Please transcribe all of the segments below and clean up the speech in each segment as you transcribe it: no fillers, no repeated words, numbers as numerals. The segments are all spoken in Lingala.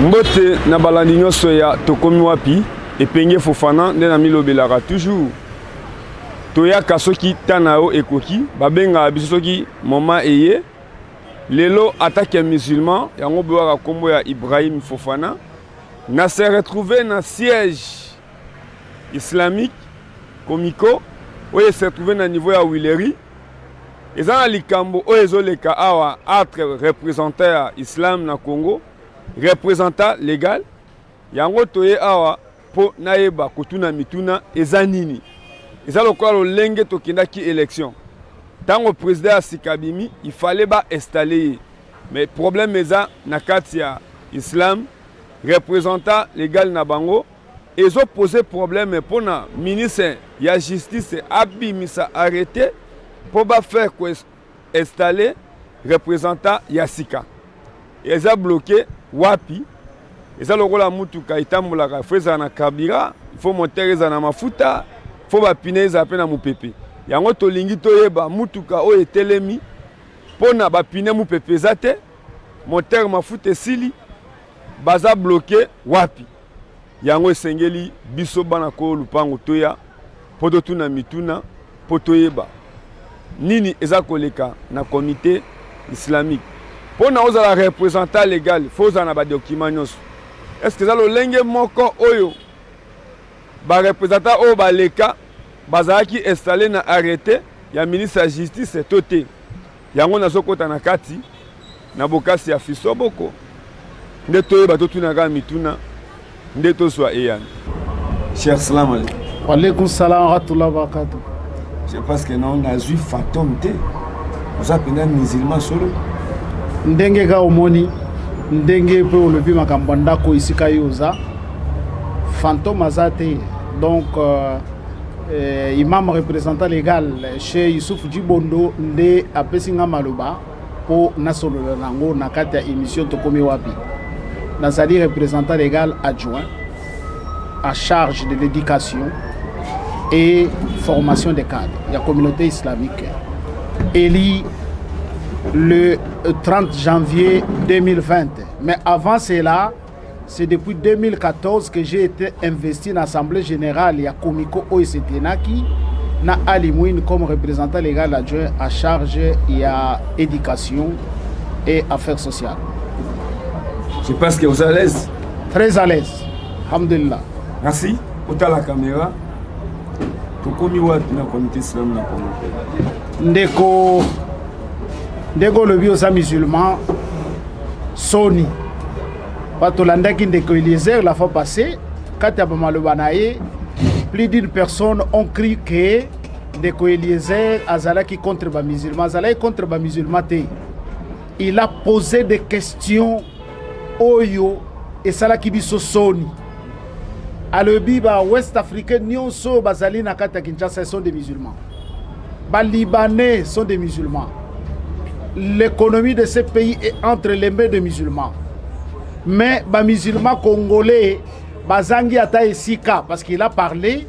Mbote na balandi nyonso ya tokomi wapi epenge Fofana nde na milobelaka toujours toyaka soki tana yo ekoki babenga biso soki moma eye lelo attaque musulman yango bewaka kombo ya Ibrahim Fofana na se retrouvé na siège islamique komiko oyo se retrouvé na niveau ya Wileri ezana likambo oyo ezoleka awa entre représentant islam na Congo représentant légal yango toye awa po naeba kotuna mituna eza nini eza lokola lolenge tokendaki élection tango président ya Sikabimi il fallait ba installer mais problème eza na kati ya islam représentant légal na bango ezo poser problème pona ministre ya justice abimisa arrêté pour ba faire ko installer représentant ya Sika eza bloqué wapi eza lokola mutuka itambolaka feza na kabira il faut moteur eza na mafuta faut ba pineza pe na mupepe yango tolingi toyeba mutuka oyo etelemi pona ba pine mupepe zate moteur mafuta sili baza bloqué wapi yango esengeli biso bana ko lupango toya poto tuna mituna poto yeba nini eza koleka na comité islamique pour nous la représentant légal faut en avoir des documents. Est-ce que ça le lenge moko oyo ba représentant o ba leka bazaki installé na arrêté ya ministre de justice toté yango na sokota na kati na bokasi ya fiso boko ndeto yeba to tuna ga mituna ndeto so eyan. Cher salam alaikum. Wa alaikum salam wa rahmatullahi wa barakatuh. Je pense que non na juif fantôme té. Vous appelez un musulman solo. Ndenge ka omoni ndenge pe olobi makambo ndako isika yoza fantôme azate donc imam représentant légal chez Youssouf Djibondo nde apesinga maloba po nasolo nango na kati ya émission tokomi wapi nazali représentant légal adjoint à charge de l'éducation et formation des cadres la communauté islamique Eli le 30 janvier 2020. Mais avant cela, c'est depuis 2014 que j'ai été investi dans l'Assemblée générale. Il y a Komiko Oesetenaki, na Alimouine comme représentant légal adjoint à charge, il y a éducation et affaires sociales. Je pense que vous êtes à l'aise. Très à l'aise. Alhamdulillah. Merci. Ota la caméra. Tokomi wapi na comité islam na Congo. Ndeko le bio sa musulman Sony Patolandaki Ndeko Eliezer la fois passée quand il y a plus d'une personne ont cru que Ndeko Eliezer azalaki contre les musulmans azalaki contre les musulmans il a posé des questions oyo et salaki biso Sony alobi ba West Africain nyonso bazali na kati ya Kinshasa sont des musulmans ba Libanais sont des musulmans. L'économie de ce pays est entre les mains des musulmans. Mais les musulmans congolais, bazangi ata esika parce qu'il a parlé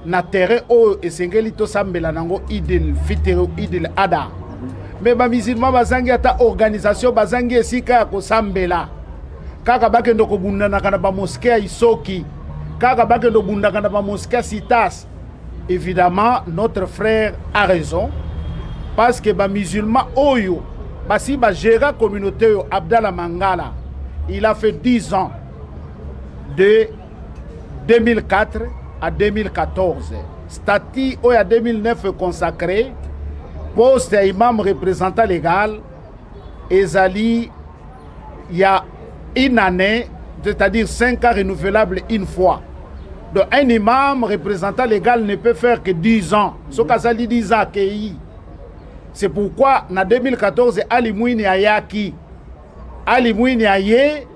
na terre o esengeli to sambela nango idil fitero idil ada. Mais les musulmans bazangi ata organisation bazangi esika ko sambela. Kaka bakendo ko bundana kana ba mosquée isoki. Kaka bakendo bundana kana ba mosquée Citas. Évidemment, notre frère a raison. Parce que les musulmans, si le gérant communautaire Abdallah Mangala, il a fait 10 ans de 2004 à 2014. Statut en 2009 consacré, poste imam représentant légal, et il y a une année, c'est-à-dire 5 ans renouvelables une fois. Donc un imam représentant légal ne peut faire que 10 ans. Ce qu'il 10 ans accueilli. C'est pourquoi en 2014, Ali Mouini Ayaki, Ali Mouini Aye,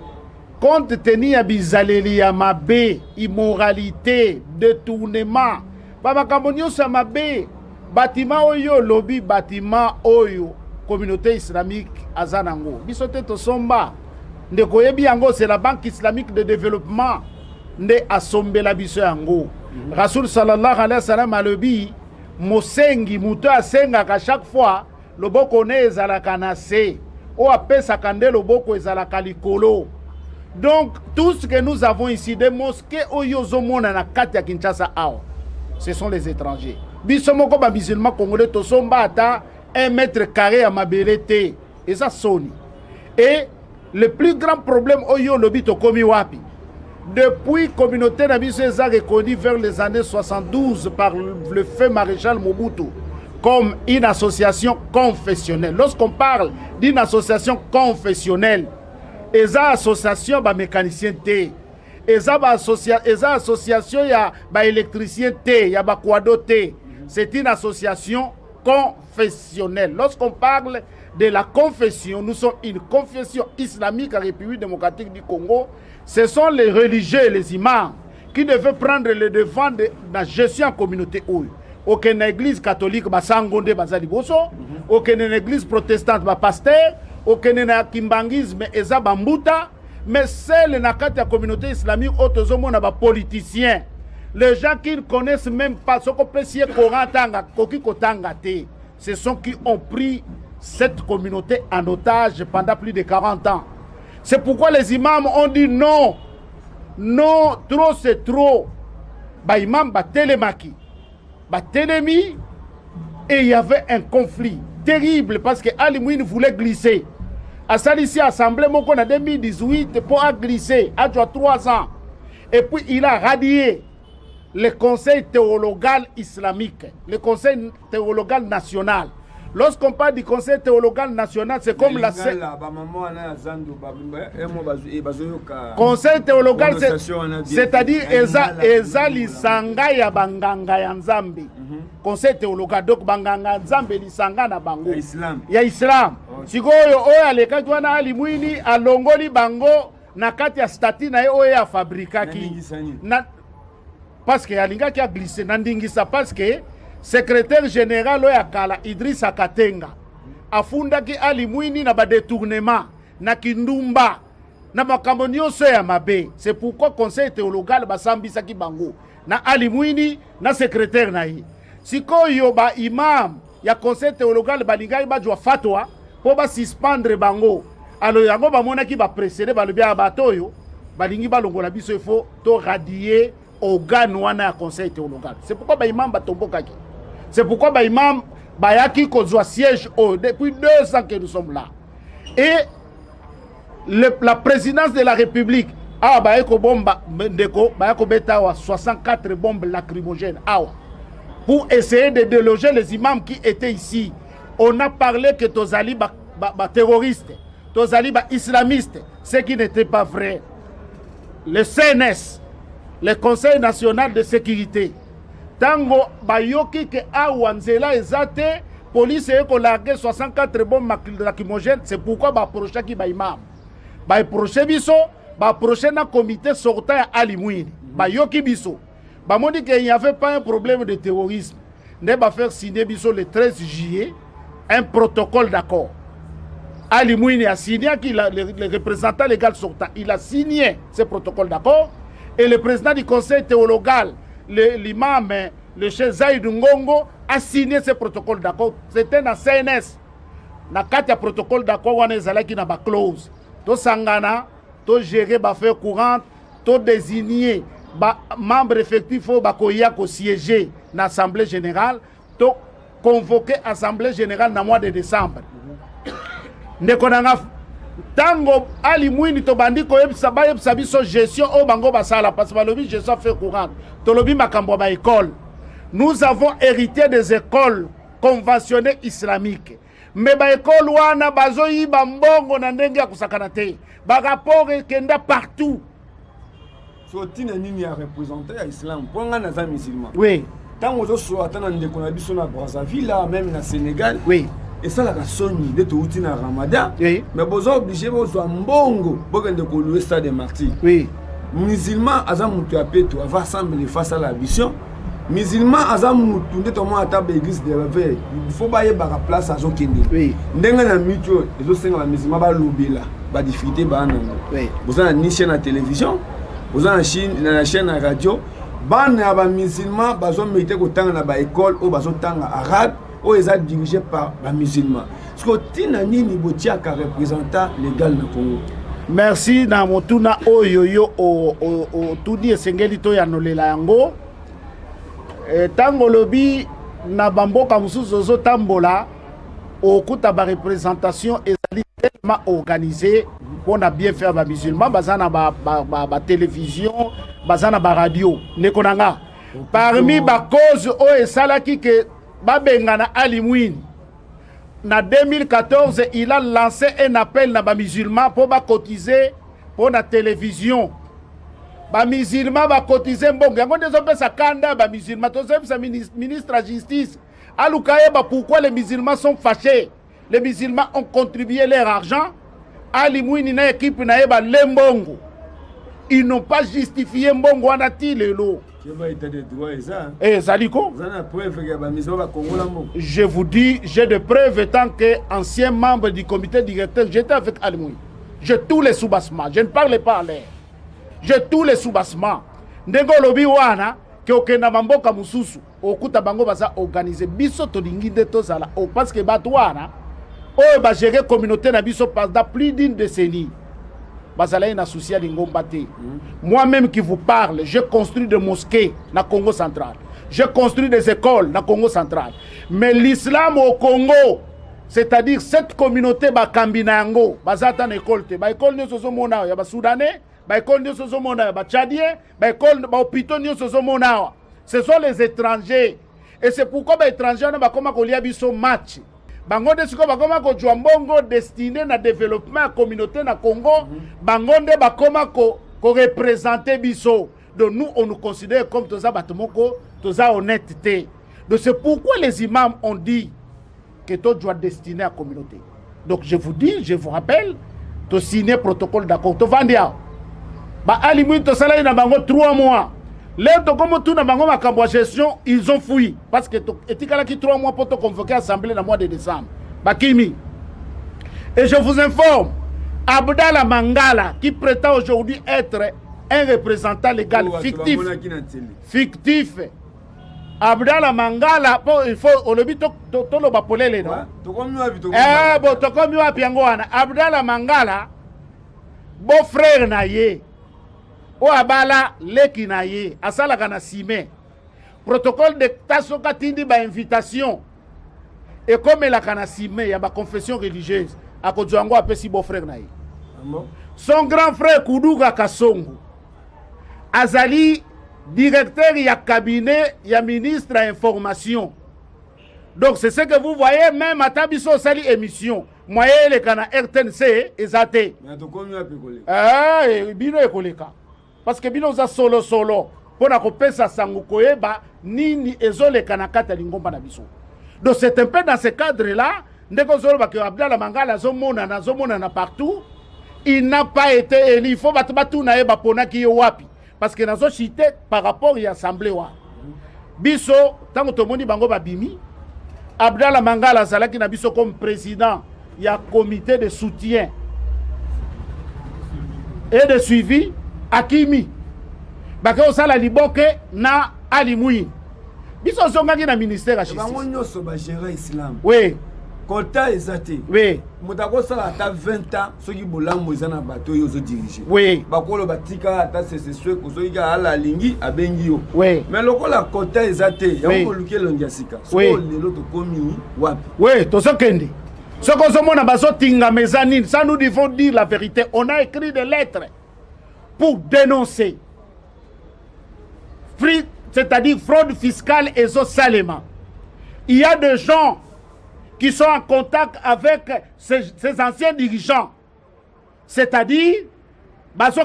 compte tenu à Bizaleli à Mabé, immoralité, détournement, Baba Kambonio Samabé, bâtiment Oyo, lobby, bâtiment Oyo, communauté islamique Azanango. Bisote Tosomba, Ndekoye Biango, c'est la Banque islamique de développement, Nde Asombe la Bisoyango. Rasoul sallallahu alayhi wa sallam a lobby. Mosengi muto asenga ka chaque fois loboko ne ezalaka na se o apesa kande loboko ezalaka likolo Donc, tout ce que nous avons ici, des mosquées Oyozomona na Katia Kinshasa, ce sont les étrangers. Bisomoko ba musulman congolais tosomba ata 1 mètre carré à Mabelete. Et ça sonne. Et le plus grand problème Oyo Lobito Komi Wapi. Depuis la communauté Nabiso est reconnue vers les années 72 par le feu maréchal Mobutu comme une association confessionnelle. Lorsqu'on parle d'une association confessionnelle, eza association ba mécanicien té, eza association ya ba électricien té, ya ba kwado té. C'est une association confessionnelle. Lorsqu'on parle de la confession, nous sommes une confession islamique à la République démocratique du Congo. Ce sont les religieux et les imams qui devaient prendre le devant de la gestion en communauté. Aucune église catholique ba sangonde bazali boso, aucune église protestante ba pasteur, aucune na kimbangisme eza bambuta, mais celle na la communauté islamique autozomona ba politiciens. Les gens qui ne connaissent même pas ce qu'on peut dire ce sont qui ont pris cette communauté en otage pendant plus de 40 ans. C'est pourquoi les imams ont dit non. Non, trop c'est trop. Bah imam ba télémaki. Bah télémi. Et il y avait un conflit terrible parce que Ali Mouine voulait glisser. À Salissi Assemblée, mon en 2018 pour glisser. À 3 ans. Et puis il a radié le conseil théologal islamique, le conseil théologal national. Lorsqu'on parle du conseil théologal national, c'est comme la... Conseil théologal, c'est-à-dire Eza Lisanga ya Banganga ya Nzambi. Conseil théologal, donc Banganga Nzambi Lisanga na Bango. Ya Islam. Sikoyo oya aleka tuana Ali Mwini alongoli Bango na kati ya stati na oya fabrikaki. Parce que Alinga qui a glissé, Nandingisa, parce que secrétaire général Oyakala Idrissa Katenga afunda ki Ali Mwini na ba détournement na kindumba na makambo nyonso ya mabe. C'est pourquoi conseil théologal basambisa ki bango na Ali Mwini na secrétaire na yi. Sikoyo ba imam ya conseil théologal balinga ba jwa fatwa po ba suspendre bango. Alors yango ba mona ki ba précéder ba le bia batoyo balingi ba longola biso ifo to radier organe wana ya conseil théologal. C'est pourquoi ba imam ba tombokaki. C'est pourquoi ba imam ba yaki kozwa siège depuis 2 ans que nous sommes là. Et la présidence de la République ba eko bomba ndeko ba yako beta wa 64 bombes lacrymogènes pour essayer de déloger les imams qui étaient ici. On a parlé que tozali ba terroristes, tozali ba islamistes, ce qui n'était pas vrai. Le CNS, le Conseil national de sécurité, tango bayoki ke awanzela ezate police eko largué 64 bombes lacrymogènes. C'est pourquoi ba approché ki ba imam ba approché biso ba approché na comité sortant à Ali Mwini bayoki biso ba moni que il n'y avait pas un problème de terrorisme. Ne ba faire signer biso le 13 juillet un protocole d'accord. Ali Mwini a signé, le représentant légal sortant, il a signé ce protocole d'accord. Et le président du conseil théologal, l'imam, le chef Zaïd Ngongo, a signé ce protocole d'accord. C'était dans CNS. Dans 4 protocole d'accord, on est allé qui n'a pas clause. To sangana, to gérer ba faire courante, to désigner ba membre effectif au bakoya ko siéger dans l'assemblée générale, to convoquer assemblée générale dans le mois de décembre. Ndekonanga tango Ali Mwini to bandiko yebisa biso gestion au bango basala parce que balobi gestion fait courante to lobi makambo ba école. Nous avons hérité des écoles conventionnées islamiques, mais ba école wana bazoyi ba mbongo na ndenge ya kusakana te ba rapport kenda partout. So tina nini ya représenter à islam ponga na za musulman. Oui, tango zo so atana ndeko na biso na Brazzaville même na Sénégal. Oui. Et ça la soni de touti na Ramadan. Oui. Mais bozo obligé bozo mbongo bokende ko louer stade des martyrs. Oui. Musulman azamutu apeto va assembler face à la mission. Musulman azamutu ndeto mo ata ba église de réveil. Il faut ba yeba place azokende. Oui. Ndenga na mito ezo senga la musulman ba lobela ba difficulté ba nanga. Oui. Bozo na ni chaîne à télévision, bozo na chaîne à radio. Bana ba musulman bazo mériter ko tanga na ba école ou bazo tanga arabe. Ou ils sont dirigés par les musulmans. Parce que Tina Nini Botiaka représentant légal dans le Congo. Merci na motuna oyoyo o tudi esengeli to ya nolela yango. Tango lobi na bamboka mususu ozo tambola okuta ba représentation ezali tellement organisée pour na bien faire ba musulmans bazana ba télévision bazana ba radio nekonanga parmi ba cause o esalaki que babengana Alimwin na 2014 il a lancé un appel na ba musulmans pour ba cotiser pour la télévision. Ba musulmans ba cotiser mbongo yango ndezo pesa kanda ba musulmans to sa ministre de justice alukaye ba pourquoi les musulmans sont fâchés. Les musulmans ont contribué leur argent. Alimwini na équipe na yeba lembongo. Ils n'ont pas justifié mbongo anati lelo. Je vous dis, j'ai des preuves tant qu'ancien membre du comité directeur, j'étais avec Alimwini. J'ai tous les soubassements. Je ne parle pas à l'air. J'ai tous les soubassements. Ndengo lobi wana ke okenda mamboka mususu okuta bango baza organiser biso to dinginde to sala o parce que batwana o ba gérer communauté na biso pendant plus d'une décennie. Bazala na souci lingomba te. Moi-même qui vous parle, j'ai construit des mosquées na Congo central. J'ai construit des écoles na Congo central. Mais l'islam au Congo, c'est-à-dire cette communauté ba kambinango, bazata na école te, ba école nyo sozo mona ya ba soudanais. Ce sont les étrangers. Et c'est pourquoi les étrangers ne sont pas match. Bango de siko bakoma ko juambongo destiné na développement à communauté na Congo, bango de bakoma ko représenter biso. Donc nous on nous considère comme toza batomoko, toza honnêteté. Donc c'est pourquoi les imams ont dit que toi dois destiner à communauté. Donc je vous dis, je vous rappelle, to signer protocole d'accord, to vandia. Ba Alimwini to sala ina bango 3 mois. Là to comme tout na bango makambo gestion, ils ont fui parce que etikala ki 3 mois pour te convoquer assemblée dans mois de décembre. Ba kimi. Et je vous informe, Abdallah Mangala qui prétend aujourd'hui être un représentant légal fictif. Abdallah Mangala il faut on le dit to lo ba polele non. Bon to comme yo apiango wana Abdallah Mangala beau frère na ye o abala leki na ye asala kana sime protocole de tasoka tindi ba invitation et comme la kana sime ya ba confession religieuse akodjango apesi beau frère na ye son grand frère Kuduga Kasongo azali directeur ya cabinet ya ministre à information. Donc c'est ce que vous voyez même à Tabiso Sali émission moyen le kana RTNC ezate bino ekoleka parce que bino za solo pona kopesa sango koyeba nini ezoleka na kata lingomba na biso. Donc c'est un peu dans ce cadre là ndeko zolo ba que Abdallah Mangala zomona na partout, il n'a pas été élu. Il faut battu na eba pona ki wapi parce que nazo cité par rapport à l'assemblée wa biso tango tomoni bango babimi Abdallah Mangala zalaki na biso comme président il y a comité de soutien et de suivi Akimi bako sala liboke na Alimwini biso zongaki na ministère à justice bango nyoso ba gérer islam oui kota ezate oui mutako sala ata 20 ans soki bolambo ezana bato yo zo diriger oui bakolo batika ata c'est ko soki ka ala lingi abengi yo oui mais lokola kota ezate ya ko luke longiasika so lelo to komi wapi oui to sokende soko zomona bazo tinga mezanine. Ça nous devons dire la vérité. On a écrit des lettres pour dénoncer c'est-à-dire fraude fiscale et salema. Il y a des gens qui sont en contact avec ces anciens dirigeants. C'est-à-dire,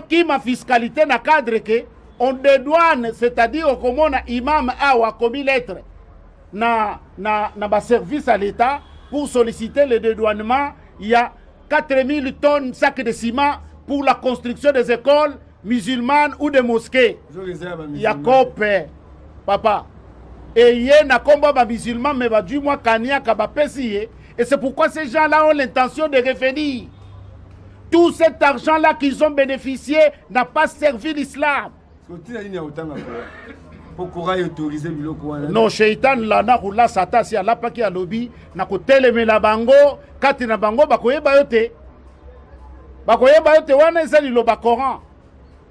qui ma fiscalité na cadre que on dédouane, c'est-à-dire comment on a imam a commis lettre na service à l'État pour solliciter le dédouanement. Il y a 4000 tonnes sacs de ciment pour la construction des écoles musulmanes ou des mosquées. Il y a copé, papa. Et il y a un musulman, mais du moins Kania Kabapesi. Et c'est pourquoi ces gens-là ont l'intention de revenir. Tout cet argent-là qu'ils ont bénéficié n'a pas servi l'islam. Non, Shaitan lana roula sata si ala paki a lobby na ko teleme la bango kati na bango bakoye bayote. bakoyeba yo te wana eza liloba Coran.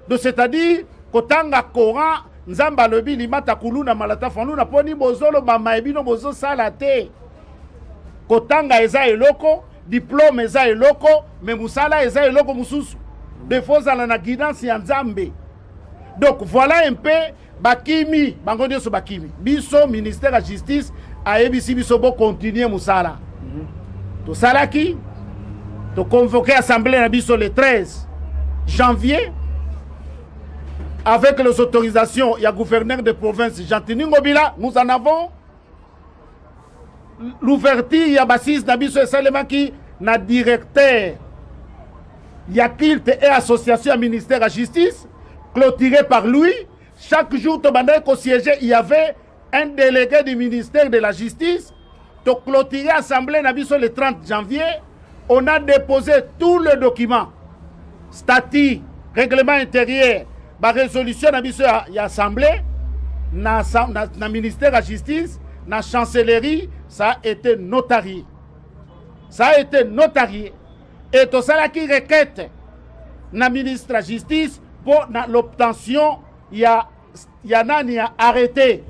Donc c'est-à-dire kotanga Coran nzamba lobi limata kuluna malata fanuna poni bozolo mama ebino bozo sala te. Kotanga eza eloko, diplôme eza eloko, mais musala eza eloko mususu. Des fois na guidance ya nzambe. Donc voilà un peu bakimi, bango nyoso bakimi. Biso ministère de la justice a ebisi biso bo continuer musala. To salaki to convoqué assemblée na biso le 13 janvier avec les autorisations il y a gouverneur de province Jean-Tini Ngobila, nous en avons l'ouverture il y a basis na biso seulement qui na directeur il y a culte et association à ministère de la justice clôturé par lui. Chaque jour to bandai ko siéger il y avait un délégué du ministère de la justice. To clôturer assemblée na biso le 30 janvier. On a déposé tous les documents, statut, règlement intérieur, la résolution na biso ya assemblée, na ministère de la justice, na chancellerie, ça a été notarié. Ça a été notarié. Et tout ça qui requête na ministre de la justice pour l'obtention, il y a nani a arrêté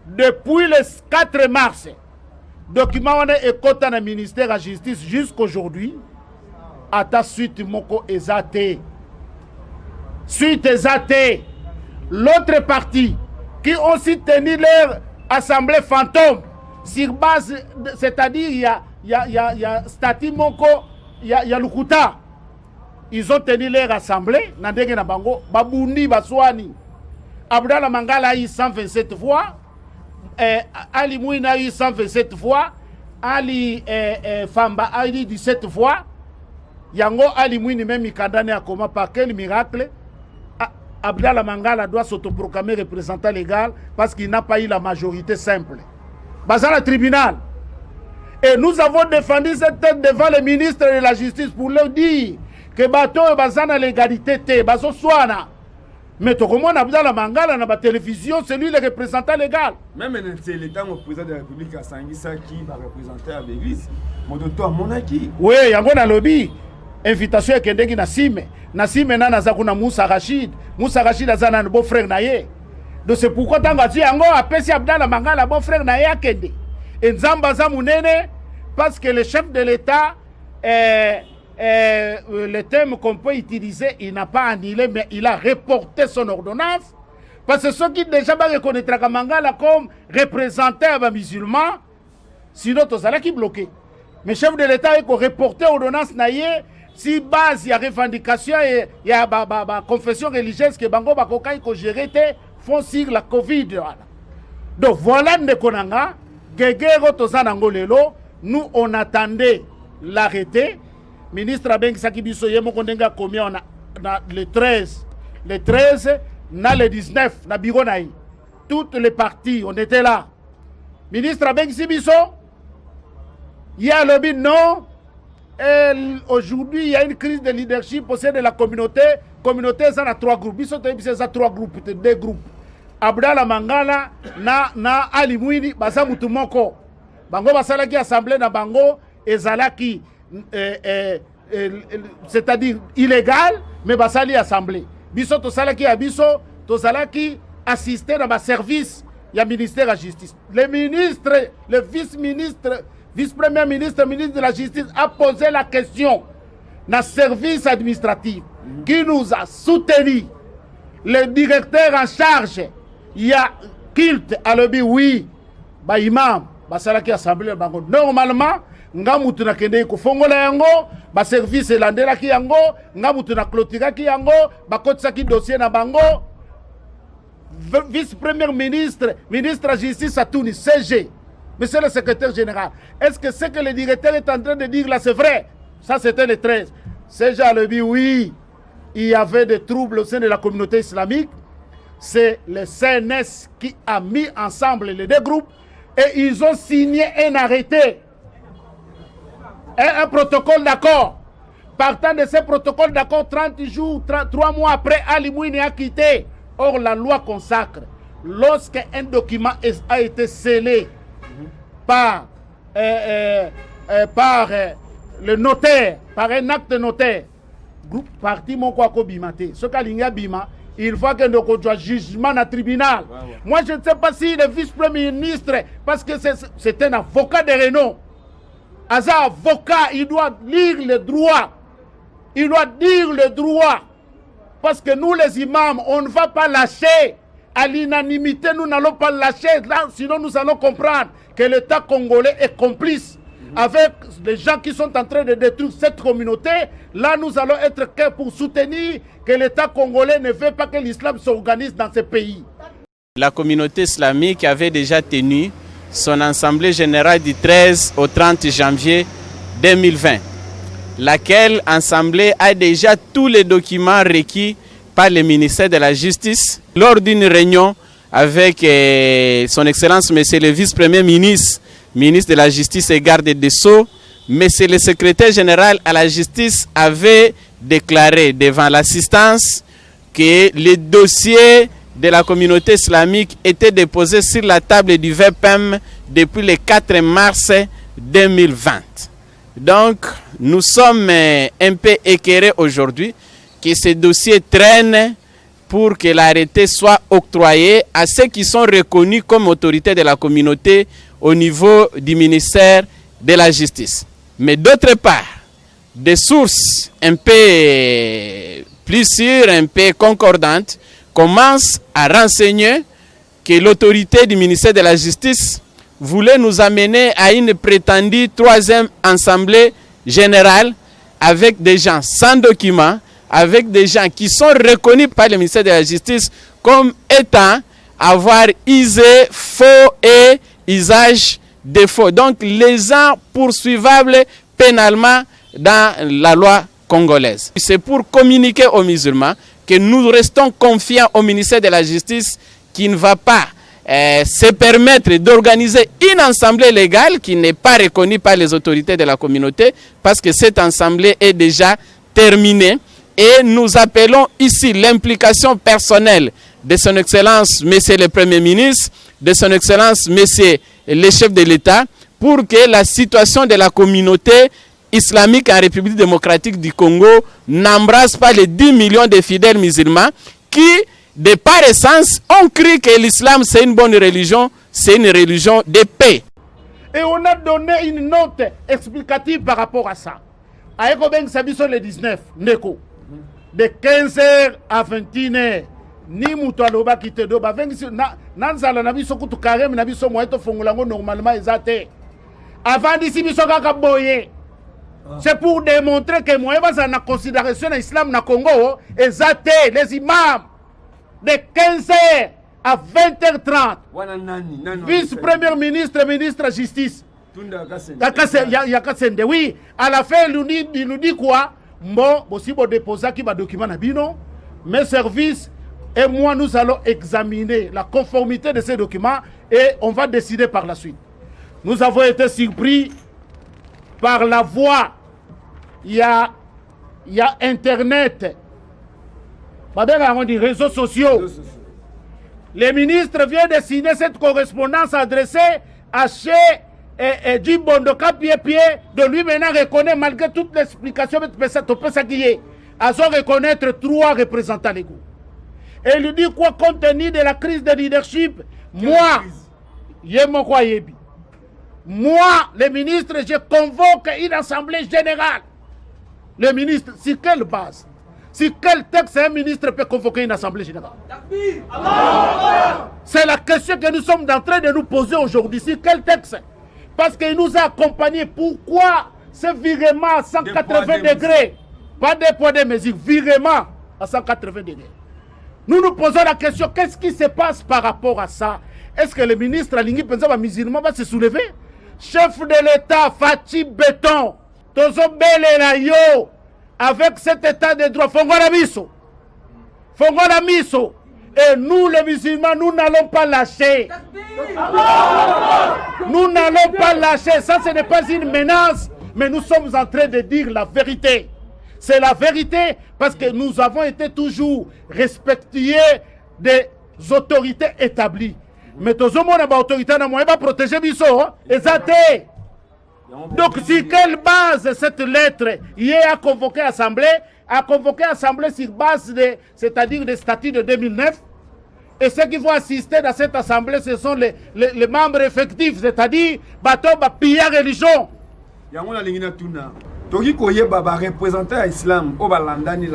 depuis le 4 mars. Document on est écouté dans le ministère de la justice jusqu'aujourd'hui. À ta suite, moko ezate. Suite ezate. L'autre partie qui ont aussi tenu leur assemblée fantôme sur base, c'est-à-dire il y a statut moko, il y a Lukuta. Ils ont tenu leur assemblée. Nandenge na bango, babundi baswani. Abdallah Mangala a eu 127 voix. Ali Mouina a eu 127 voix. Ali Famba a eu 17 voix. Yango Ali Mouini même condamné à comment par quel miracle Abdallah Mangala doit s'autoproclamer représentant légal parce qu'il n'a pas eu la majorité simple. Bazar le tribunal. Et nous avons défendu cette tête devant le ministre de la Justice pour leur dire que bateau et bazana l'égalité te bazo soana. Mais tout comme on a besoin de la mangala dans la télévision, c'est lui le représentant légal. Même c'est l'État, le président de la République à Sangissa qui va représenter à l'église. Mon docteur Monaki. Oui, il y a un lobby. Invitation à Kendegi Nassime. Nassime na nazakuna Moussa Rachid. Moussa Rachid a un beau frère naye. Donc c'est pourquoi tant que tu as appelé Abdallah Mangala beau frère naye à Kende. Et Nzamba Zamounene, parce que le chef de l'État le terme qu'on peut utiliser, il n'a pas annulé, mais il a reporté son ordonnance. Parce que ceux qui déjà reconnaître Mangala comme représentant des musulmans, sinon tout ça qui bloqué. Mais chef de l'État il a reporté l'ordonnance, si base il y a revendication et il y a confession religieuse que Bango Bakoka il géré font sur la Covid. Donc voilà Ndekonanga, Gegero Tozanango Lelo, nous on attendait l'arrêté. Ministre Abeng Sakibiso Yemo Kondenga combien on a le 13, na le 19, na bureau naï. Toutes les parties, on était là. Ministre Abeng Sibiso, il y a le but non. Aujourd'hui, il y a une crise de leadership au sein de la communauté. Communauté, ça a 3 groupes. Biso ça 3 groupes, 2 groupes. Abdallah Mangala, na Ali Mouini, Basa Moutoumoko. Bango Basala qui assemblée na Bango, et Zalaki. C'est-à-dire illégal, mais basali assemblée. Biso to salaki a biso, to salaki assister dans ma service, il y a ministère de la justice. Le ministre, le vice-ministre, vice-premier ministre, ministre de la justice a posé la question dans service administratif qui nous a soutenu. Le directeur en charge, il y a culte à l'objet, oui, bah imam, bah salaki assemblée, normalement. Nga mutu na kende ko fongola yango ba service landela ki yango nga mutu na clôture ki yango ba kotsa ki dossier na bango vice premier ministre ministre de la justice à Tunis CG monsieur le secrétaire général est-ce que ce que le directeur est en train de dire là c'est vrai ça c'était le 13 CG a le dit oui il y avait des troubles au sein de la communauté islamique c'est le CNS qui a mis ensemble les 2 groupes et ils ont signé un arrêté un protocole d'accord. Partant de ce protocole d'accord, 30 jours, 3 mois après, Ali Mouini a quitté. Or, la loi consacre, lorsqu'un document a été scellé par le notaire, par un acte notaire, groupe parti mon quoi bimate ce kalinga bima il faut que nous conduisons jugement dans tribunal. Moi je ne sais pas si le vice-premier ministre, parce que c'est un avocat de renom, as un avocat, il doit lire le droit, il doit dire le droit, parce que nous les imams on ne va pas lâcher à l'unanimité, nous n'allons pas lâcher là, sinon nous allons comprendre que l'État congolais est complice avec les gens qui sont en train de détruire cette communauté. Là, nous allons être clairs pour soutenir que l'État congolais ne veut pas que l'islam s'organise dans ce pays. La communauté islamique avait déjà tenu son assemblée générale du 13 au 30 janvier 2020, laquelle assemblée a déjà tous les documents requis par le ministère de la Justice. Lors d'une réunion avec son Excellence, Monsieur le Vice-Premier ministre, ministre de la Justice et garde des Sceaux, Monsieur le secrétaire général à la Justice avait déclaré devant l'assistance que les dossiers de la communauté islamique étaient déposés sur la table du VPM depuis le 4 mars 2020. Donc, nous sommes un peu éclairés aujourd'hui que ces dossiers traînent pour que l'arrêté soit octroyé à ceux qui sont reconnus comme autorités de la communauté au niveau du ministère de la Justice. Mais d'autre part, des sources un peu plus sûres, un peu concordantes, commencent à renseigner que l'autorité du ministère de la Justice voulait nous amener à une prétendue troisième assemblée générale avec des gens sans documents, avec des gens qui sont reconnus par le ministère de la Justice comme étant avoir usé faux et usage de faux. Donc les gens poursuivables pénalement dans la loi congolaise. C'est pour communiquer aux musulmans que nous restons confiants au ministère de la Justice qui ne va pas se permettre d'organiser une assemblée légale qui n'est pas reconnue par les autorités de la communauté parce que cette assemblée est déjà terminée. Et nous appelons ici l'implication personnelle de son Excellence, Monsieur le Premier ministre, de son Excellence, Monsieur le chef de l'État, pour que la situation de la communauté islamique en République démocratique du Congo n'embrasse pas les 10 millions de fidèles musulmans qui, de par essence, ont cru que l'islam c'est une bonne religion, c'est une religion de paix. Et on a donné une note explicative par rapport à ça. A Ekobeng Sabiso le 19, Neko. De 15h à 21h, ni muto aloba ki te do ba vengi na nzala na biso kutu karem na biso moyeto fongolango normalement ezate. Avant d'ici biso kaka boye. C'est pour démontrer que moi basa na considération na islam na Congo ezate les imams de 15h à 20h30. Vice-premier ministre, ministre de la Justice. Yakasende, oui. À la fin, il nous dit quoi? Bon, aussi pour déposer qui va document na bino, mes services et moi nous allons examiner la conformité de ces documents et on va décider par la suite. Nous avons été surpris par la voie. Il y a Internet, on dit réseaux sociaux. Le ministre vient de signer cette correspondance adressée à chez du Bondoka pied de lui maintenant reconnaît malgré toute l'explication à son reconnaître 3 représentants légaux. Et il lui dit quoi compte tenu de la crise de leadership, moi, le ministre, je convoque une assemblée générale. Le ministre, sur quelle base? Sur quel texte un ministre peut convoquer une assemblée générale? C'est la question que nous sommes en train de nous poser aujourd'hui. Sur quel texte? Parce qu'il nous a accompagnés. Pourquoi ce virement à 180 degrés? Pas des poids de mesure, virement à 180 degrés. Nous nous posons la question, qu'est-ce qui se passe par rapport à ça? Est-ce que le ministre Alingi Penza musulman va se soulever? Chef de l'État, Fatih Béton, Tozo Belela yo, avec cet état de droit, Fongola Miso. Et nous, les musulmans, nous n'allons pas lâcher. Nous n'allons pas lâcher. Ça, ce n'est pas une menace, mais nous sommes en train de dire la vérité. C'est la vérité parce que nous avons été toujours respectueux des autorités établies. Mais tous les autorités ne vont pas protéger Bisso. Exacté. Donc, sur quelle base cette lettre hier a convoqué l'Assemblée sur base c'est-à-dire des statuts de 2009. Et ceux qui vont assister dans cette assemblée, ce sont les membres effectifs, c'est-à-dire bateau pilla religion. Toki koyeba ba représenter à islam o ba landani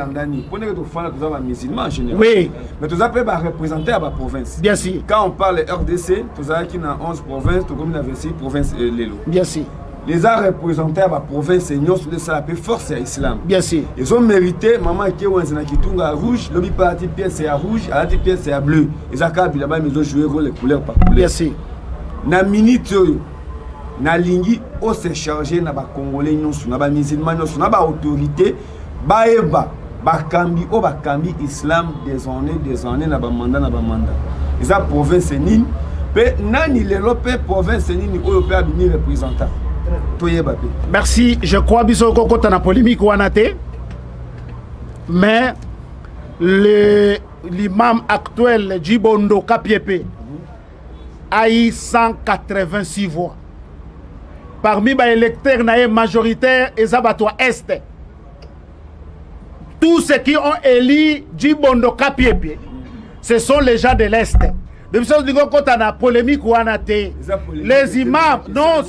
pour que tu fasses tous les musulmans en général. Oui. Mais tu as pas représenter à la province. Bien sûr. Quand on parle RDC, tu as qui dans 11 provinces, tu comme 26 provinces lelo. Bien sûr. Les a représentés à la province et nous ça la force à islam. Bien sûr. Ils ont mérité maman qui est na kitunga rouge, le parti pièce à rouge, à la pièce à bleu. Ils a kabi là-bas ils ont joué rôle couleur par couleur. Bien sûr. Na minute na lingi o se charger na ba congolais nyonso na ba musulmans nyonso na ba autorité baeba bakambi o bakambi islam des années na ba mandat ils a province nini pe nani lelo pe province nini o pe abini représentant toyeba pe. Merci, je crois biso ko na polémique wana te, mais l'imam actuel Djibondo Kapiepe a eu 186 voix. Parmi les électeurs majoritaires, et Zabatwa Est. Tous ceux qui ont élu Djibondo Kapiepe, ce sont les gens de l'Est. De ce quand on a polémique ou les imams, non,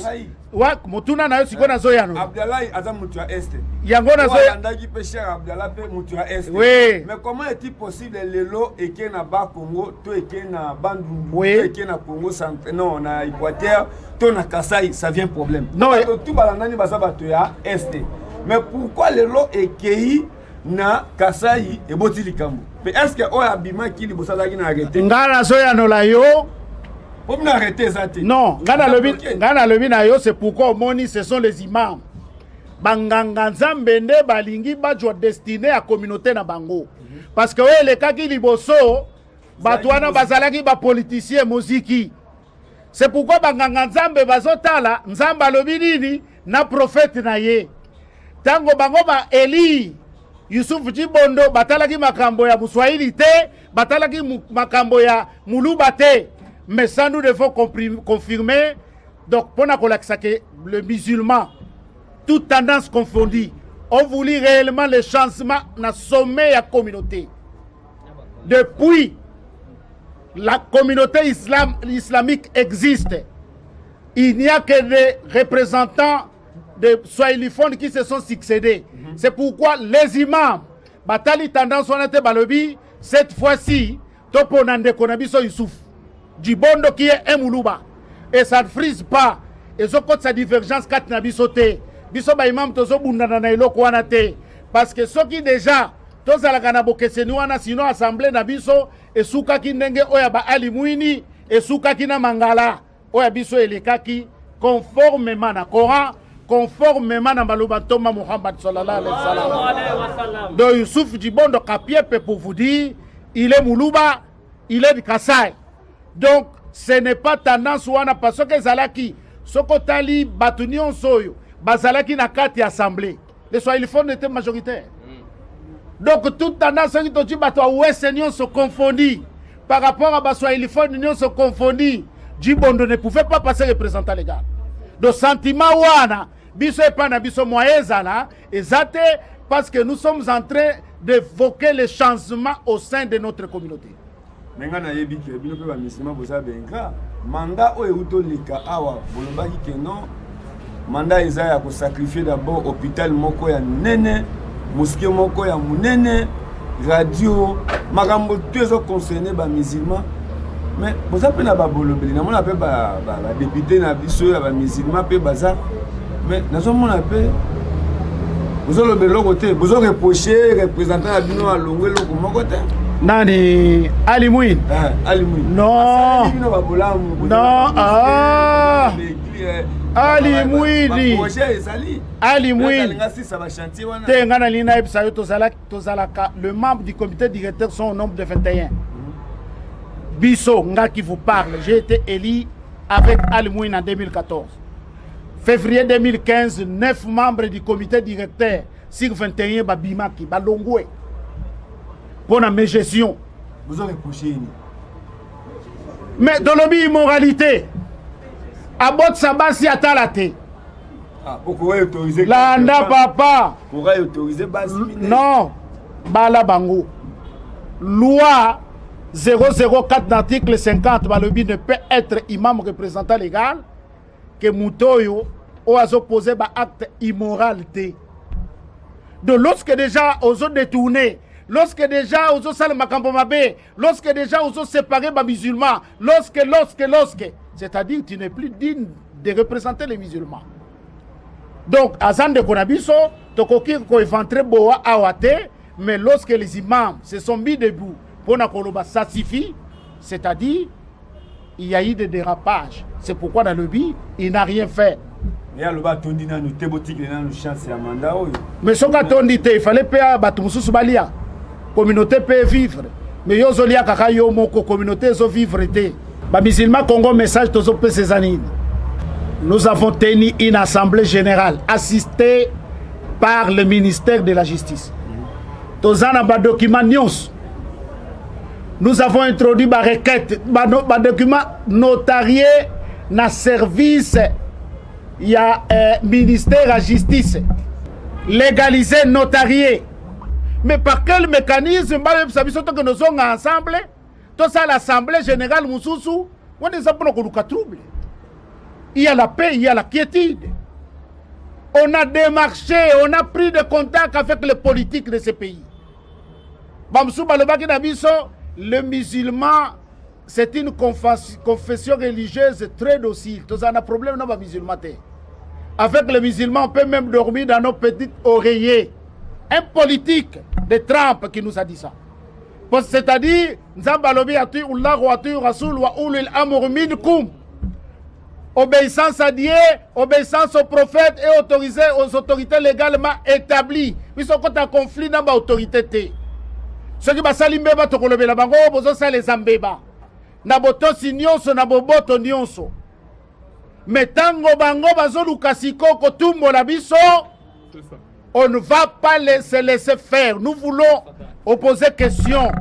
Motuna na yosi kona zoya no. Abdallah Azam mutua Est. Yangona zoya. Andaki péché Abdallah pe mutua Est. Oui. Mais comment est-il possible lelo eke na ba Congo, to eke na Bandundu, oui. To eke na Congo central, non na Équateur, to na Kasai, ça vient problème. Non, tout balandani bazaba to ya Est. Mais pourquoi lelo ekei na Kasai et boti likambo? Mais est-ce que o abima ki libosala ki na arrêter? Ngana zoya no la yo. Non, Gana Lebi na yo, c'est pourquoi au Moni, ce sont les imams. Banganga Nzambende balingi badjo destiné à communauté na bango. Parce que les cas qui liboso, batouana bazalaki ba politicien muziki. C'est pourquoi Banganga Nzambe bazotala, Nzamba lobi nini na prophète na ye. Tango bango ba Eli Yusuf Djibondo batalaki makambo ya Muswahili te, batalaki makambo ya Muluba te. Mais ça, nous devons confirmer. Donc, pour que le musulman, toute tendance confondue, ont voulu réellement le changement dans le sommet de la communauté. Depuis, la communauté islamique existe. Il n'y a que des représentants de Swahiliphones qui se sont succédés. C'est pourquoi les imams, batali tendance on a été balobi, cette fois-ci, Toponande Konabiso Youssouf. Djibondo qui est un Moulouba. Et ça ne frise pas. Et ce côté sa divergence quatre na bisoté. Biso ba imam tozo bundana na iloko wana te. Parce que ceux qui déjà toza la kana bokeseni wana sino assemblée na biso et souka ki ndenge oya ba Ali Mouini et souka ki na Mangala oya biso elekaki conformément na Coran, conformément na maloba Toma Muhammad sallallahu alayhi wa sallam. Donc Youssouf Djibondo Kapiepe pour vous dire, il est Moulouba, il est de Kassai. Donc, ce n'est pas tendance wana parce que Zalaki, Sokotali, Batunion Soyo, Bazalaki na kati assemblée. Les Swahiliphones étaient majoritaires. Donc, toute tendance qui te dit, Ouest Union se confondit. Par rapport à Swahiliphone, Union se confondit. Djibondo ne pouvait pas passer représentant légal. Donc, sentiment wana, biso et pana biso moyezana, ezate, parce que nous sommes en train d'évoquer les changements au sein de notre communauté. Mengana yebi ke bino pe ba musulman boza benga mandat o euto lika awa bolobaki ke non mandat eza ya ko sacrifier d'abord hôpital moko ya nene mosquée moko ya munene radio makambo tuezo concerné ba musulman mais boza pe na ba bolobeli na mona pe ba député na biso ya ba musulman pe baza mais nazo mona pe bozo lobelo côté bozo reprocher représentant ya bino alongwe loko moko te. Nani Ali Mouine? Ali Mouine. Non. Non. Ah. Ali Mouine. Ali Mouine. Le membre du comité directeur sont au nombre de 21. Bisso, nga qui vous parle, j'ai été élu avec Ali Mouine en 2014. Février 2015, 9 membres du comité directeur sur 21 Babimaki, Balongwe. Pour la gestion. Vous aurez poussé. Mais dans l'immoralité, à bot sabasi atalate. pourquoi autoriser Landa papa. Pourquoi autoriser base Non. Bala bango. Loi 004 d'article 50, Balobi ne peut être imam représentant légal que Moutoyo ou a opposé un acte immoralité. Donc lorsque déjà aux ont détourné, lorsque déjà aux ont salé Makambomabe, lorsque déjà aux ont séparé les musulmans, lorsque, c'est-à-dire tu n'es plus digne de représenter les musulmans. Donc, Azan de Konabiso, Tokoki ko éventré boa awate, mais lorsque les imams se sont mis debout pour Nakoloba, ça suffit, c'est-à-dire il y a eu des dérapages. C'est pourquoi dans le but, il n'a rien fait. Mais ce qu'il il fallait payer à la communauté peut vivre. Mais il y a une communauté qui vivre. Les musulmans Congo message tous ces années. Nous avons tenu une assemblée générale assistée par le ministère de la Justice. Tous les documents news. Nous avons introduit des requêtes, des documents notariés dans le service. Il y a un ministère de la Justice. Légalisé, notarié. Mais par quel mécanisme que nous sommes ensemble? Tout ça, l'Assemblée générale, on est trouble. Il y a la paix, il y a la quiétude. On a démarché, on a pris de contact avec les politiques de ce pays. Le musulman, c'est une confession religieuse très docile. Tous on a problème dans les musulmans. Avec les musulmans, on peut même dormir dans nos petits oreillers. Un politique de Trump qui nous a dit ça. C'est-à-dire, obéissance à Dieu, obéissance aux prophètes et autorisée aux autorités légalement établies. Ils sont en conflit dans l'autorité. Ceux qui sont les mbeba tokolobela bango bozo sa les ambeba. Na boto sinyonso na boboto nyonso. Metango bango bazo lukasiko kotumbo la biso. On ne va pas se laisser faire. Nous voulons opposer question.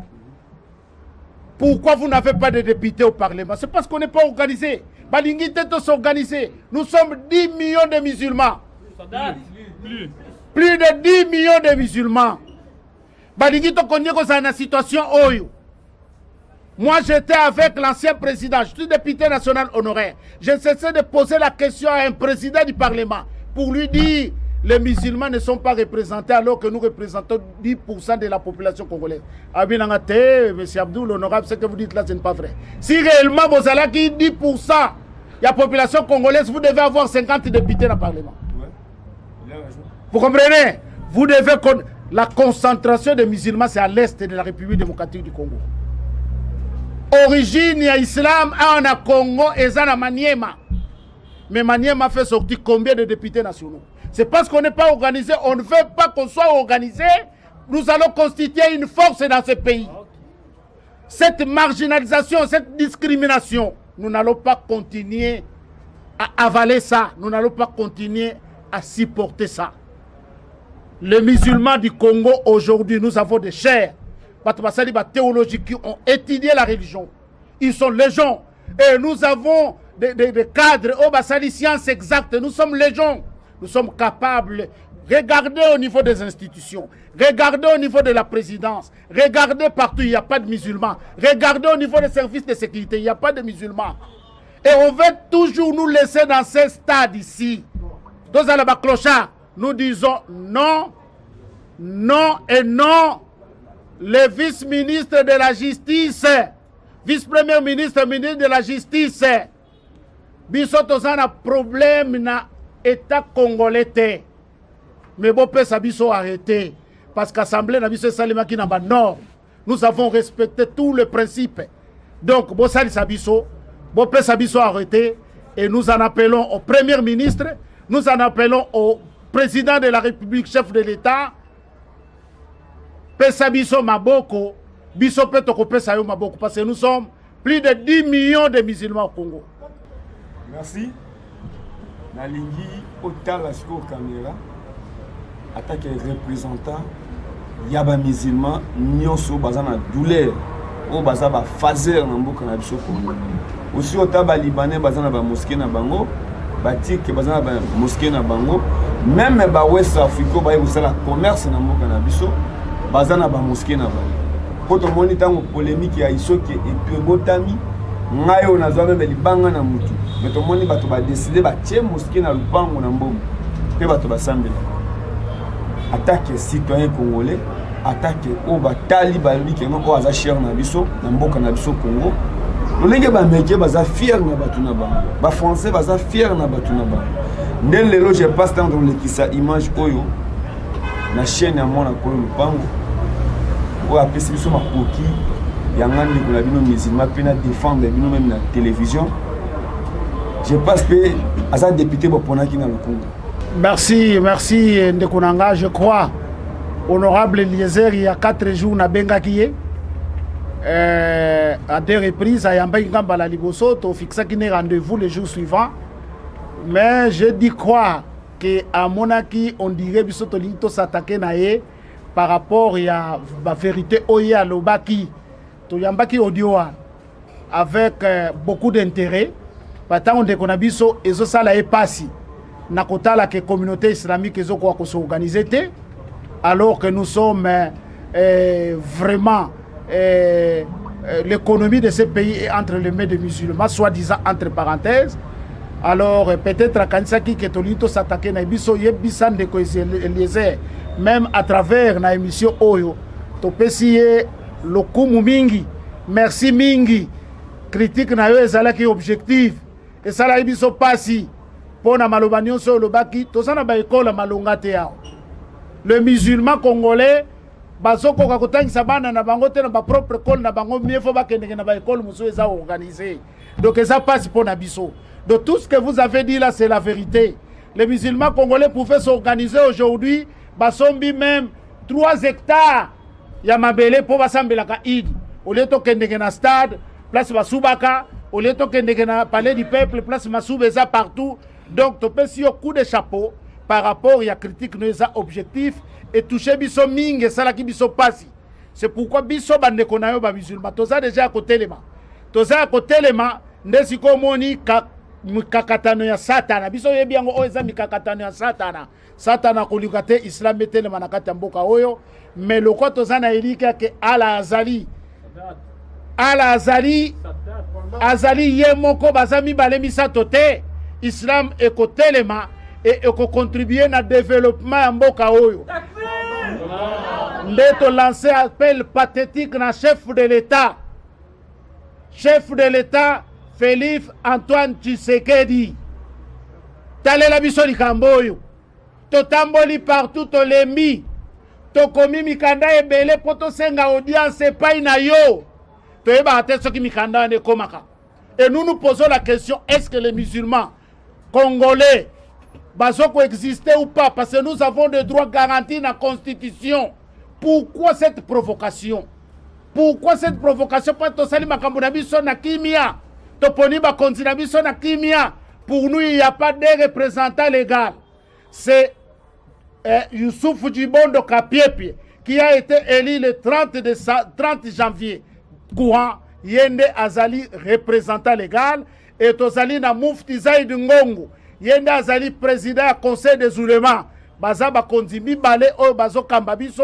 Pourquoi vous n'avez pas de députés au Parlement? C'est parce qu'on n'est pas organisé. Balingi Teto s'organiser. Nous sommes 10 millions de musulmans. Plus de 10 millions de musulmans. Balingi to konye ko sa na situation oyo. Moi j'étais avec l'ancien président, je suis député national honoraire. J'ai cessé de poser la question à un président du Parlement pour lui dire les musulmans ne sont pas représentés alors que nous représentons 10% de la population congolaise. Abinangate, M. Abdoul, honorable, ce que vous dites là, ce n'est pas vrai. Si réellement vous avez qui 10% de la population congolaise, vous devez avoir 50 députés dans le Parlement. Vous comprenez? Vous devez... La concentration des musulmans, c'est à l'est de la République démocratique du Congo. Origine, il y a l'islam, on a Congo et ça, Maniema. Mais Maniema fait sortir combien de députés nationaux? C'est parce qu'on n'est pas organisé, on ne veut pas qu'on soit organisé. Nous allons constituer une force dans ce pays. Cette marginalisation, cette discrimination, nous n'allons pas continuer à avaler ça. Nous n'allons pas continuer à supporter ça. Les musulmans du Congo, aujourd'hui, nous avons des chers, des théologies qui ont étudié la religion. Ils sont légions. Et nous avons des cadres, des sciences exactes. Nous sommes légions. Nous sommes capables. Regardez au niveau des institutions. Regardez au niveau de la présidence. Regardez partout, il n'y a pas de musulmans. Regardez au niveau des services de sécurité, il n'y a pas de musulmans. Et on veut toujours nous laisser dans ce stade ici. Dans la clochard. Nous disons non, non et non. Le vice-ministre de la Justice, vice-premier ministre, ministre de la Justice, biso a un problème dans l'État congolais. Mais bon, ça biso arrêter. Parce qu'Assemblée n'a biso salima qui n'a pas norme. Nous avons respecté tous les principes. Donc, bon, ça biso, bon, ça biso arrêter. Et nous en appelons au premier ministre, nous en appelons au président de la République, chef de l'État, Pesa biso maboko, biso petoko pesa yo maboko, parce que nous sommes plus de 10 millions de musulmans au Congo. Merci. Nalingi otala siko caméra, attaque représentant yaba musulman nyonso bazana douleur, o baza ba fazer na mboka na biso Congo. Aussi otaba libanais bazana ba mosquée na bango. bâtir que bazana ba mosquée na bango même ba West Africa ba yosala commerce na mboka na biso bazana ba mosquée na bango poto moni tango polémique ya isoke et puis botami ngayo na zwa même libanga na mutu mais to moni bato ba décider ba tie mosquée na lupango na mbombo pe bato ba sambela attaque citoyen congolais attaque au batali balobi ke no aza cher na biso na mboka na biso Congo lolenge ba meke baza fier na batu na bango ba français baza fier na batu na bango ndel lelo je passe dans le kisa image oyo na chaîne ya mona ko lupango o apesi biso makoki ya ngandi ko na bino musulman pe na défendre bino même na télévision je passe pe aza député boponaki na Lukunga. Merci Ndekonanga, je crois honorable Eliezer il y a 4 jours na bengaki à 2 reprises à Yamba Ngamba la Liboso to fixa qui ne rendez-vous le jour suivant mais je dis croire que à Monaki on dirait biso to linto s'attaquer naé par rapport à la vérité oya lobaki to Yambaki audio avec beaucoup d'intérêt patant on dekona biso ezo sala e passi na kotala que communauté islamique ezo ko s'organiser alors que nous sommes vraiment l'économie de ce pays est entre les mains des musulmans, soi-disant entre parenthèses. Alors peut-être à Kansaki que Tolito s'attaquer na biso yebisan de Eliezer même à travers na émission Oyo to pesiye lokumu mingi merci mingi critique na yo ezalaki objectif et ça la biso pasi pona malobanyo so lobaki to sana ba école malonga te yao. Le musulman congolais bazoko ka kotangisa bana na bango te na ba propre école na bango mieux faut ba kende na ba école muso eza organisé donc ça passe pour na biso. De tout ce que vous avez dit là c'est la vérité. Les musulmans congolais pouvaient s'organiser aujourd'hui basombi même 3 hectares ya mabele pour basambela ka Eid au lieu to kende na stade place basubaka au lieu to kende na palais du peuple place masubeza partout donc to pesi au coup de chapeau par rapport à la critique nous objectif et toucher biso mingi sala ki biso pasi. C'est pourquoi biso bande konayo ba musulman toza déjà à côté lema toza à côté lema ndesi ko moni mikakatano ya satana biso yebi yango o eza mikakatano ya satana kolikate islam etelema na kati ya mboka oyo mais loko toza na elika ke ala azali ye moko bazami bale misato te islam ekotelema et contribuer na développement ya mboka oyo ndeto lancer appel pathétique na chef de l'état Félix Antoine Tshisekedi talela biso likambo oyo totamboli partout tolemi tokomi mikanda ebele po tosenga audience epai na yo toyeba te soki mikanda ne komaka et nous nous posons la question est-ce que les musulmans congolais bazoko exister ou pas parce que nous avons des droits garantis dans la constitution. Pourquoi cette provocation? Pourquoi cette provocation? Pour tosali makambo na biso na kimia toponi ba kontina biso na kimia. Pour nous il n'y a pas de représentant légal. C'est Youssouf Djibondo Kapiepi qui a été élu le 30 janvier courant yende azali représentant légal et tosali na Mufti Zaid Ngongo yende azali président du conseil des oulémas baza ba konzimbi balé o bazo kamba biso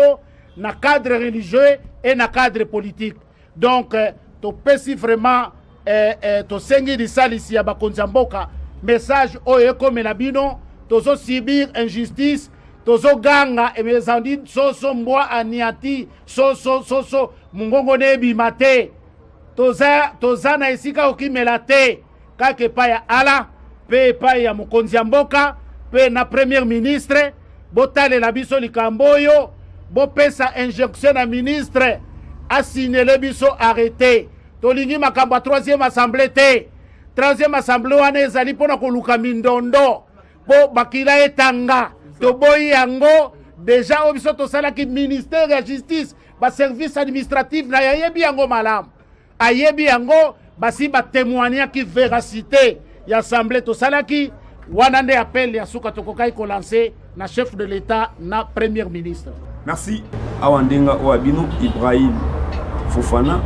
na cadre religieux et na cadre politique. Donc to pesi vraiment to sengi di salisi ya ba konzamboka message o comme la bino tozo subir injustice tozo ganga et mes amis soso mboa aniati soso mungongo nebi mate toza na esika okimela te kake pa ya ala pe pa ya mokonzi ya mboka pe na premier ministre botalela biso likambo oyo bopesa injonction na ministre asignele biso arrêté tolingi makambo ya 3e assemblée te 3e assemblée wana ezali mpona koluka mindondo po bakila etanga toboyi yango déjà oyo biso tosalaki ministère ya justice baservice administratif na yayebi yango malamu ayebi yango basi batémoignaki véracité ya assemblée tosalaki wana nde appel ya suka tokokai kolancer na chef de l'état na premier ministre. Merci awandenga oabino Ibrahim Fofana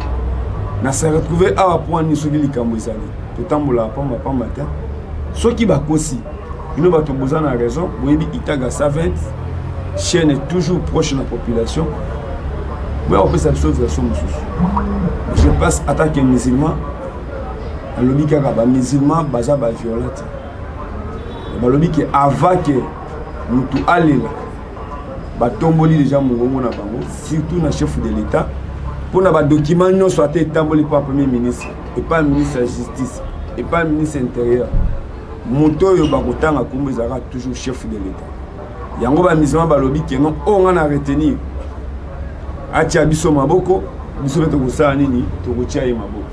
na se retrouver awa point ni soki likambo ezali totambola pamba te ceux qui bakosi nous bato besoin na raison boyebi Itaga Savent chaîne est toujours proche de la population. Mais on peut s'absorber version mususu. Je passe attaque les musulmans. Le lobby qui a musulmans baza ba violent. Le lobby qui avant que nous tout aller là. Ba tomboli déjà mongongo na bango, surtout na chef de l'état. Pour na ba document non soit tomboli par premier ministre et pas ministre de la justice et pas ministre intérieur. Moto yo ba kotanga kombo ezaka toujours chef de l'état. Yango ba musulman ba lobby qui non on a retenir. Acha biso maboko biso beto kosala nini to kotia ye maboko